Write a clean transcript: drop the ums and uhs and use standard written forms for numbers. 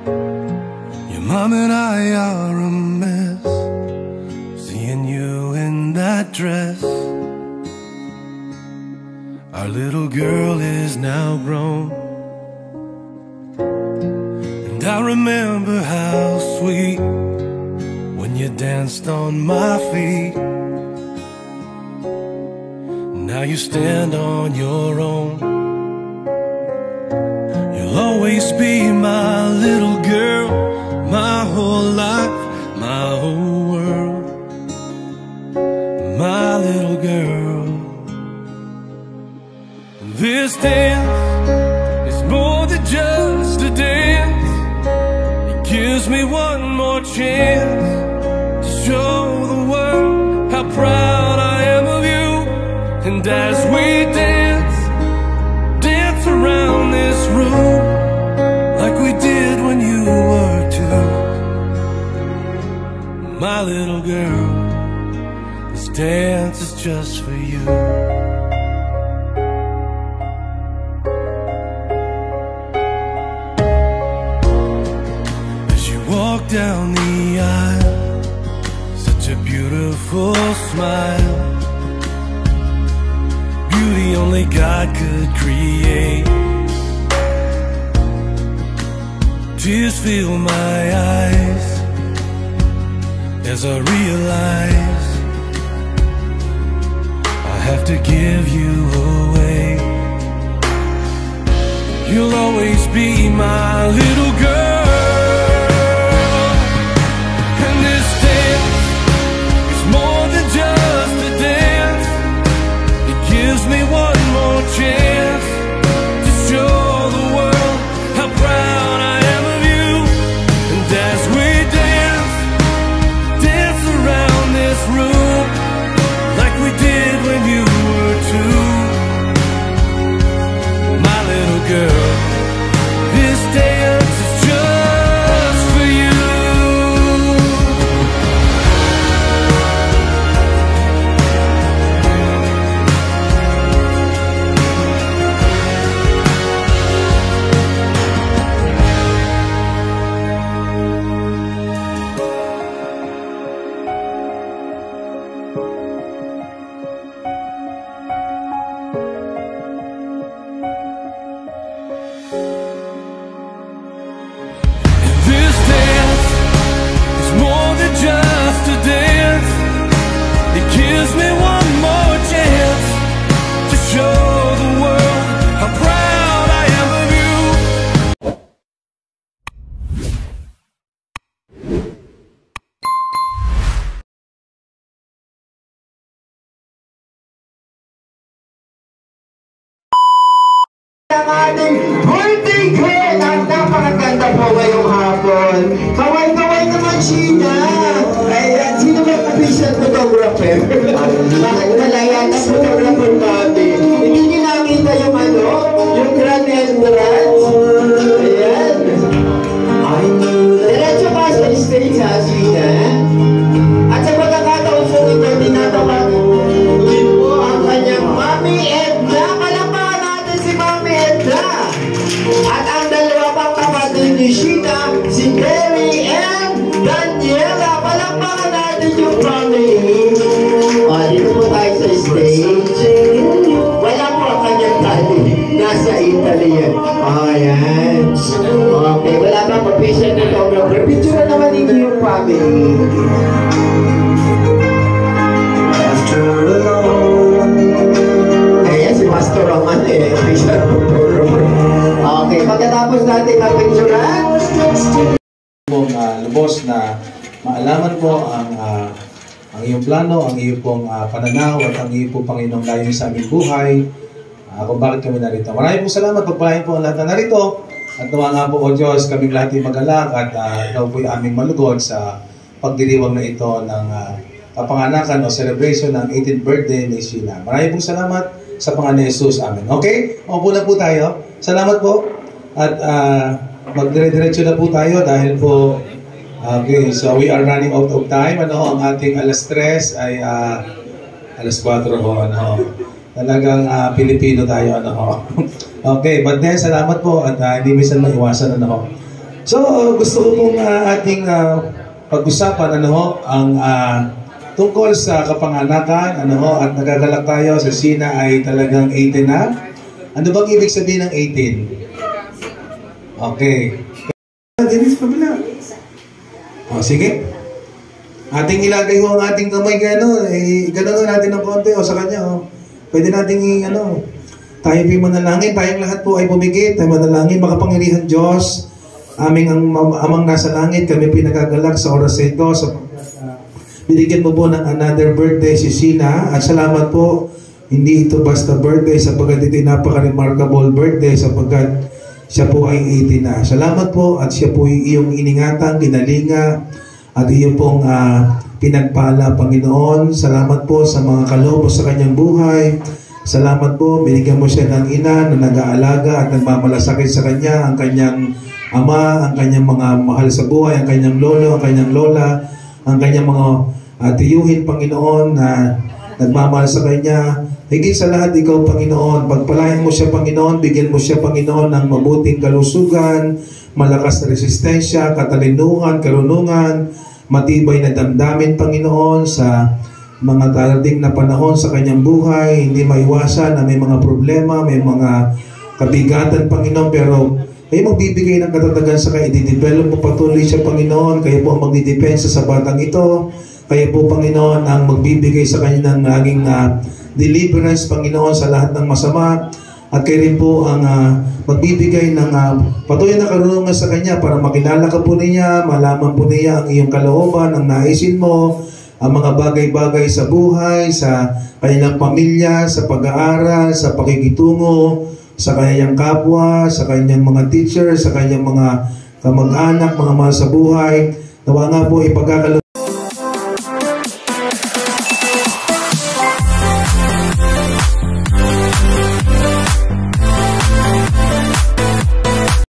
Your mom and I are a mess, seeing you in that dress. Our little girl is now grown, and I remember how sweet when you danced on my feet. Now you stand on your own. You'll always be my little girl, my whole life, my whole world, my little girl. This dance is more than just a dance. It gives me one more chance to show the world how proud I am of you. And as we dance, dance around this room like we did when you were two. My little girl, this dance is just for you. As you walk down the aisle, such a beautiful smile, beauty only God could create. Tears fill my eyes as I realize I have to give you away. You'll always be my little girl, and this dance is more than just a dance. It gives me one more chance to show the world how proud I am of you. And as we dance, dance around this room like we did when you were two. My little girl, this dance is just for you. Just a dance, it gives me one more chance to show the world how proud I am of you. Ang ating birthday girl at napakaganda po ngayong hapon. Kaway-kaway naman Sheena. Ayan, sino may official photographer? Bakit malaya na photographer natin? Hindi niyo nakita yung ano? Yung grand entrance? Ayan. Diretso ka sa stage ha, Sheena. At sa pagkakataon po ito, tinatawagan po ang kanyang Mami Edna. Palakpakan natin si Mami Edna. At ang dalawa pang kapatid ni Sheena, si Terry and Daniela. Palakpakan natin yung family. Dito po tayo sa stage. Wala po ang kanyang tali. Nasa Italy yan. Ayan. Okay, wala pa official photographer. Picture naman ninyo yung family. Ayan, si Pastor Roman eh. Official photographer. Okay, pagkatapos natin mag-picturean, lubos na maalaman po ang iyong plano, ang iyong pong pananaw at ang iyong pong Panginoong layunin sa aming buhay, kung bakit kami narito. Maraming pong salamat, pagpalain po ang lahat na narito at nawa nga po o Diyos, kaming lahat ay magalak at ikaw po'y aming malugod sa pagdiriwang na ito ng kapanganakan o celebration ng 18th birthday ni Sheena. Maraming pong salamat sa Panginoon Jesus. Amen. Okay? Upo na po tayo. Salamat po. At magdire-diretso na po tayo dahil po okay, so we are running out of time. Ano, ang ating alas 3 ay alas 4 ho. Ano, talagang Pilipino tayo. Ano, okay, but then salamat po at hindi minsan maiwasan. Ano, So, gusto ko pong ating pag-usapan ang tungkol sa kapanganakan, at nagagalak tayo sa Sina ay talagang 18 na. Ano bang ibig sabihin ng 18? Okay. Dennis, pabila. Sige. Ating ilagay ho ang ating kamay gano'n. Gano'n natin ng konti sa kanya. Pwede nating tayo po'y manalangin. Tayong lahat po ay pumigit. Tayo manalangin. Makapangyarihan Diyos, aming amang nasa langit, kami po'y nagagalak sa oras ito. Binigyan mo po ng another birthday si Sina. At salamat po, hindi ito basta birthday sapagkat ito'y napaka-remarkable birthday sapagkat siya po ay 18 na. Salamat po at siya po ay iyong iningatan, ginalinga at iyong pong pinagpala, Panginoon. Salamat po sa mga kaloob sa kanyang buhay. Salamat po, binigyan mo siya ng ina na nag-aalaga at nagmamalasakit sa kanya, ang kanyang ama, ang kanyang mga mahal sa buhay, ang kanyang lolo, ang kanyang lola, ang kanyang mga tiyuhin, Panginoon, na nagmamahal sa kanya. Higit sa lahat, ikaw, Panginoon, pagpalain mo siya, Panginoon, bigyan mo siya, Panginoon, ng mabuting kalusugan, malakas na resistensya, katalinuhan, karunungan, matibay na damdamin, Panginoon, sa mga darating na panahon sa kanyang buhay. Hindi maiwasan na may mga problema, may mga kabigatan, Panginoon, pero kayo magbibigay ng katatagan sa kanya, i-develop mo patuloy siya, Panginoon. Kayo po ang magdidepensa sa batang ito. Kayo po, Panginoon, ang magbibigay sa kanya ng naging deliverance, Panginoon, sa lahat ng masama. At kayo rin po ang magbibigay ng patuloy na karunungan sa kanya para makilala ka po niya, malaman po niya ang iyong kalooban, ang naisin mo, ang mga bagay-bagay sa buhay, sa kanyang pamilya, sa pag-aaral, sa pakikitungo, sa kanyang kapwa, sa kanyang mga teacher, sa kanyang mga kamag-anak, mga mahal sa buhay. Nawa nga po ipagkakalob